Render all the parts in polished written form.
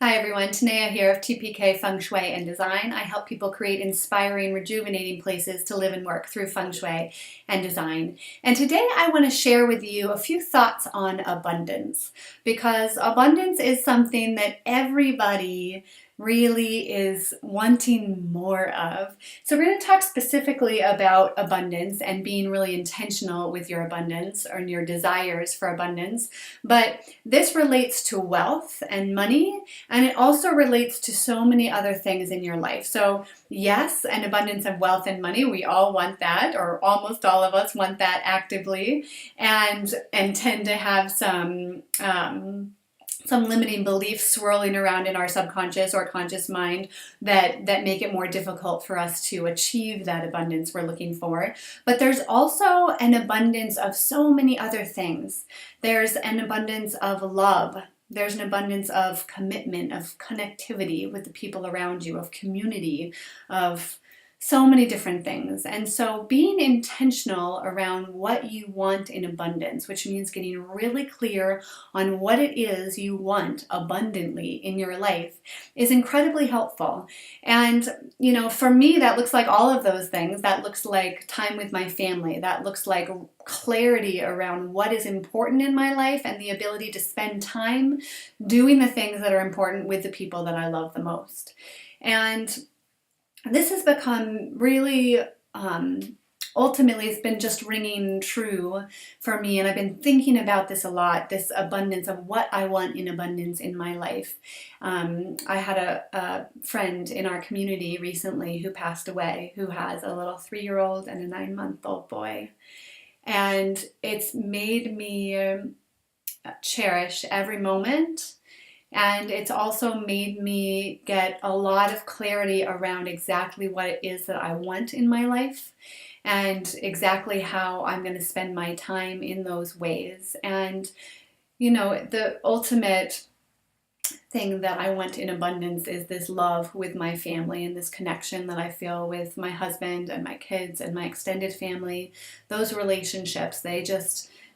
Hi everyone, Tanea here of TPK Feng Shui and Design. I help people create inspiring, rejuvenating places to live and work through Feng Shui and design. And today I want to share with you a few thoughts on abundance, because abundance is something that everybody really is wanting more of. So we're going to talk specifically about abundance and being really intentional with your abundance or your desires for abundance. But this relates to wealth and money, and it also relates to so many other things in your life. So yes, an abundance of wealth and money, we all want that, or almost all of us want that actively, and tend to have some limiting beliefs swirling around in our subconscious or conscious mind that make it more difficult for us to achieve that abundance we're looking for. But there's also an abundance of so many other things. There's an abundance of love. There's an abundance of commitment, of connectivity with the people around you, of community, of so many different things. And so being intentional around what you want in abundance, which means getting really clear on what it is you want abundantly in your life, is incredibly helpful. And, for me, that looks like all of those things. That looks like time with my family. That looks like clarity around what is important in my life and the ability to spend time doing the things that are important with the people that I love the most. And this has become really, ultimately, it's been just ringing true for me. And I've been thinking about this a lot, this abundance of what I want in abundance in my life. I had a friend in our community recently who passed away, who has a little 3-year-old and a 9-month-old boy. And it's made me cherish every moment. And it's also made me get a lot of clarity around exactly what it is that I want in my life and exactly how I'm going to spend my time in those ways. And, the ultimate thing that I want in abundance is this love with my family and this connection that I feel with my husband and my kids and my extended family. Those relationships,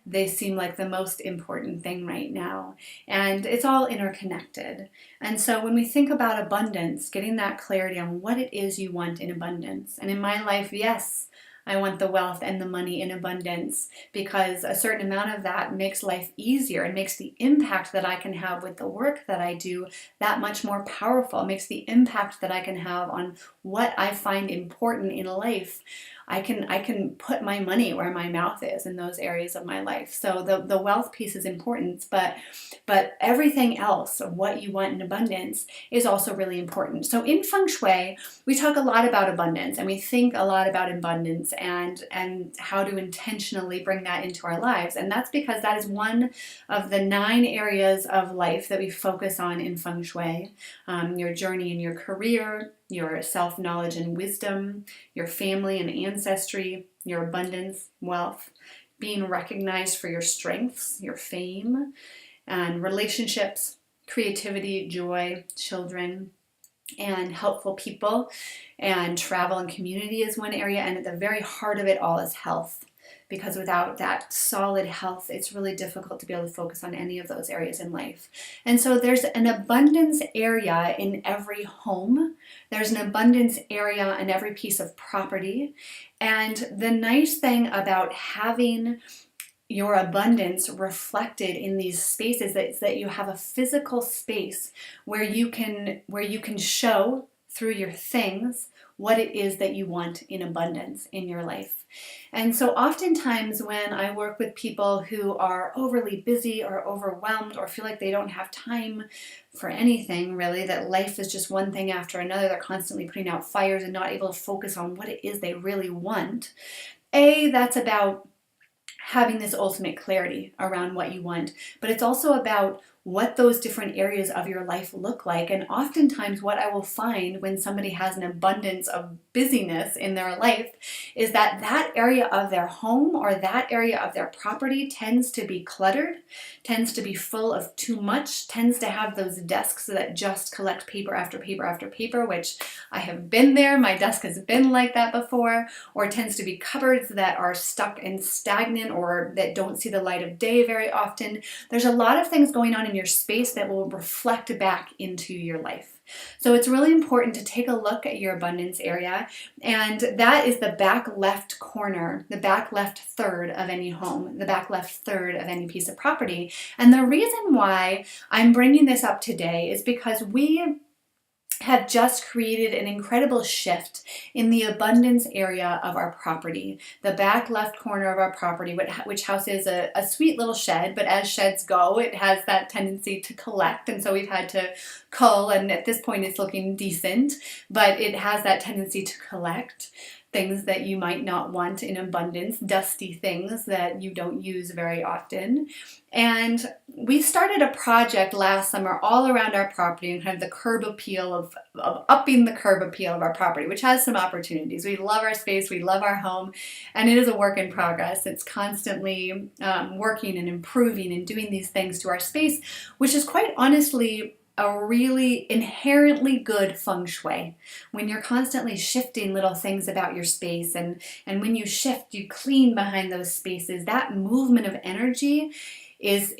they seem like the most important thing right now. And it's all interconnected. And so when we think about abundance, getting that clarity on what it is you want in abundance. And in my life, yes, I want the wealth and the money in abundance, because a certain amount of that makes life easier and makes the impact that I can have with the work that I do that much more powerful. It makes the impact that I can have on what I find important in life. I can put my money where my mouth is in those areas of my life. So the wealth piece is important, but everything else of what you want in abundance is also really important. So in Feng Shui, we talk a lot about abundance, and we think a lot about abundance and how to intentionally bring that into our lives. And that's because that is one of the 9 areas of life that we focus on in Feng Shui. Your journey in your career, your self-knowledge and wisdom, your family and ancestry, your abundance, wealth, being recognized for your strengths, your fame, and relationships, creativity, joy, children, and helpful people, and travel and community is one area. And at the very heart of it all is health. Because without that solid health, it's really difficult to be able to focus on any of those areas in life. And so there's an abundance area in every home. There's an abundance area in every piece of property. And the nice thing about having your abundance reflected in these spaces is that you have a physical space where you can show through your things what it is that you want in abundance in your life. And so oftentimes when I work with people who are overly busy or overwhelmed or feel like they don't have time for anything really, that life is just one thing after another, they're constantly putting out fires and not able to focus on what it is they really want. That's about having this ultimate clarity around what you want, but it's also about what those different areas of your life look like. And oftentimes what I will find when somebody has an abundance of busyness in their life is that that area of their home or that area of their property tends to be cluttered, tends to be full of too much, tends to have those desks that just collect paper after paper after paper, which I have been there. My desk has been like that before. Or tends to be cupboards that are stuck and stagnant or that don't see the light of day very often. There's a lot of things going on in your space that will reflect back into your life. So it's really important to take a look at your abundance area, and that is the back left corner, the back left third of any home, the back left third of any piece of property. And the reason why I'm bringing this up today is because we have just created an incredible shift in the abundance area of our property. The back left corner of our property, which houses a sweet little shed, but as sheds go, it has that tendency to collect, and so we've had to cull, and at this point it's looking decent, but it has that tendency to collect things that you might not want in abundance, dusty things that you don't use very often. And we started a project last summer all around our property and kind of the curb appeal of upping the curb appeal of our property, which has some opportunities. We love our space, we love our home, and it is a work in progress. It's constantly working and improving and doing these things to our space, which is quite honestly a really inherently good feng shui. When you're constantly shifting little things about your space, and when you shift, you clean behind those spaces, that movement of energy is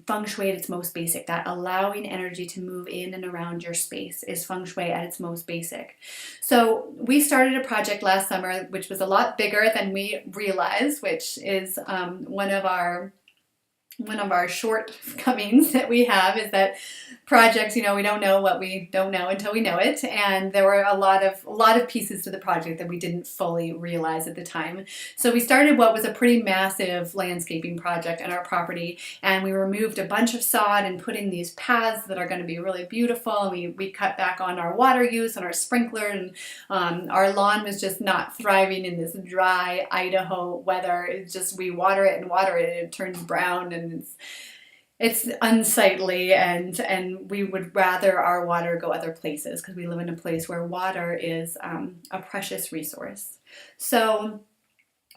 feng shui at its most basic. That allowing energy to move in and around your space is feng shui at its most basic. So we started a project last summer, which was a lot bigger than we realized, which is one of our shortcomings that we have, is that projects, we don't know what we don't know until we know it. And there were a lot of pieces to the project that we didn't fully realize at the time. So we started what was a pretty massive landscaping project on our property, and we removed a bunch of sod and put in these paths that are going to be really beautiful. We cut back on our water use, on our sprinkler, and our lawn was just not thriving in this dry Idaho weather. It's just, we water it and it turns brown, and it's unsightly, and we would rather our water go other places because we live in a place where water is a precious resource. So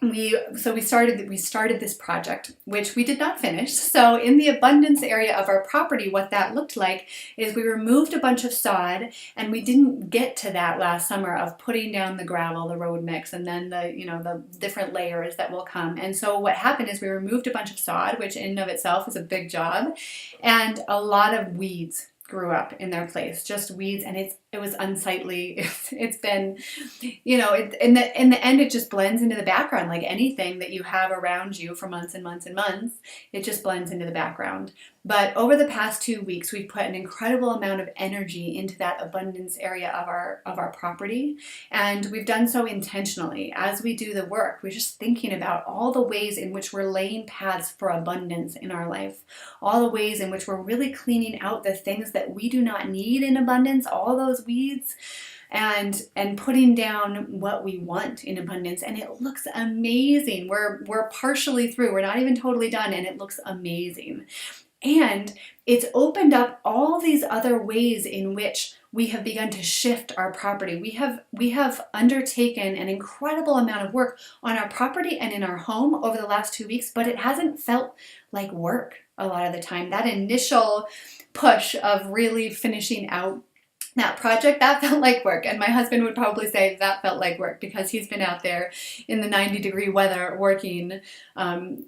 we started this project, which we did not finish. So in the abundance area of our property, what that looked like is we removed a bunch of sod, and we didn't get to that last summer of putting down the gravel, the road mix, and then the different layers that will come. And so what happened is we removed a bunch of sod, which in and of itself is a big job, and a lot of weeds grew up in their place, just weeds, and it was unsightly. It's been, in the end, it just blends into the background like anything that you have around you for months and months and months. It just blends into the background. But over the past 2 weeks, we've put an incredible amount of energy into that abundance area of our property, and we've done so intentionally. As we do the work, we're just thinking about all the ways in which we're laying paths for abundance in our life, all the ways in which we're really cleaning out the things that we do not need in abundance, all those weeds, and putting down what we want in abundance. And it looks amazing. We're partially through. We're not even totally done, and it looks amazing. And it's opened up all these other ways in which we have begun to shift our property. We have undertaken an incredible amount of work on our property and in our home over the last 2 weeks, but it hasn't felt like work a lot of the time. That initial push of really finishing out that project, that felt like work. And my husband would probably say that felt like work because he's been out there in the 90-degree weather working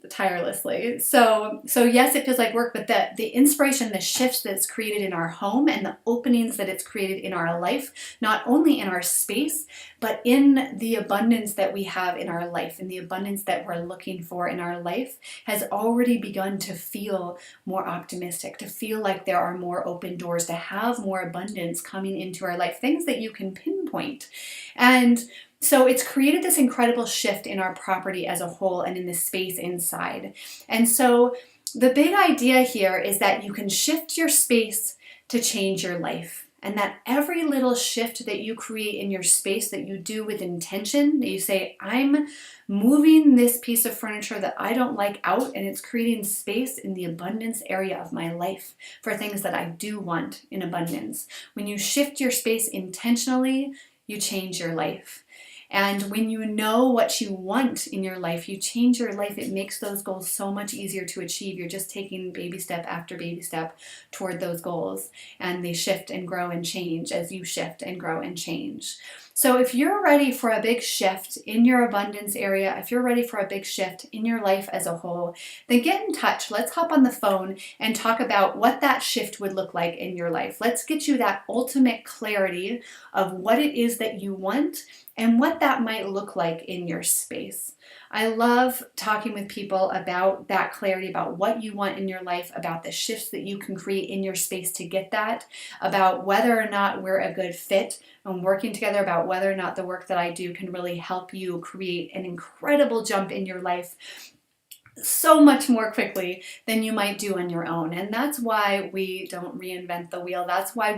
tirelessly. So yes, it feels like work, but the inspiration, the shifts that's created in our home and the openings that it's created in our life, not only in our space, but in the abundance that we have in our life, in the abundance that we're looking for in our life, has already begun to feel more optimistic, to feel like there are more open doors, to have more abundance coming into our life, things that you can pinpoint. And so it's created this incredible shift in our property as a whole and in the space inside. And so the big idea here is that you can shift your space to change your life. And that every little shift that you create in your space, that you do with intention, that you say, I'm moving this piece of furniture that I don't like out, and it's creating space in the abundance area of my life for things that I do want in abundance. When you shift your space intentionally, you change your life. And when you know what you want in your life, you change your life. It makes those goals so much easier to achieve. You're just taking baby step after baby step toward those goals. And they shift and grow and change as you shift and grow and change. So if you're ready for a big shift in your abundance area, if you're ready for a big shift in your life as a whole, then get in touch. Let's hop on the phone and talk about what that shift would look like in your life. Let's get you that ultimate clarity of what it is that you want and what that might look like in your space. I love talking with people about that clarity, about what you want in your life, about the shifts that you can create in your space to get that, about whether or not we're a good fit and working together, about whether or not the work that I do can really help you create an incredible jump in your life so much more quickly than you might do on your own. And that's why we don't reinvent the wheel. That's why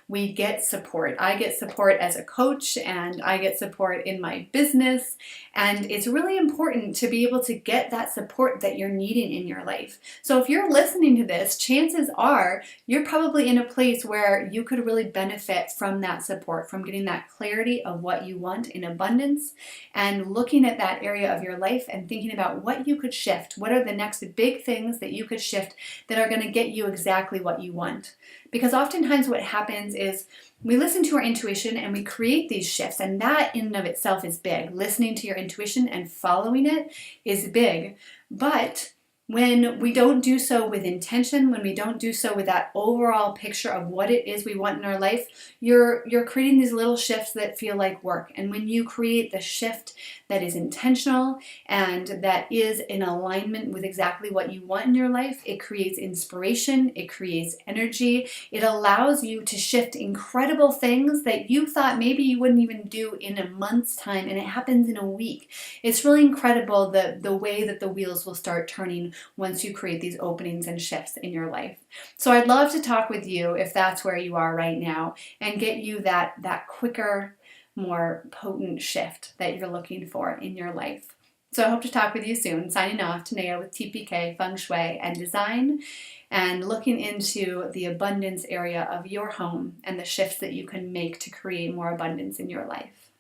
we get support. I get support as a coach, and I get support in my business. And it's really important to be able to get that support that you're needing in your life. So if you're listening to this, chances are you're probably in a place where you could really benefit from that support, from getting that clarity of what you want in abundance, and looking at that area of your life and thinking about what you could shift. What are the next big things that you could shift that are going to get you exactly what you want? Because oftentimes what happens is we listen to our intuition and we create these shifts, and that in and of itself is big. Listening to your intuition and following it is big. But when we don't do so with intention, when we don't do so with that overall picture of what it is we want in our life, you're creating these little shifts that feel like work. And when you create the shift that is intentional and that is in alignment with exactly what you want in your life, it creates inspiration, it creates energy, it allows you to shift incredible things that you thought maybe you wouldn't even do in a month's time, and it happens in a week. It's really incredible the way that the wheels will start turning once you create these openings and shifts in your life. So I'd love to talk with you if that's where you are right now and get you that quicker, more potent shift that you're looking for in your life. So I hope to talk with you soon. Signing off, Tanea with TPK Feng Shui and Design, and looking into the abundance area of your home and the shifts that you can make to create more abundance in your life.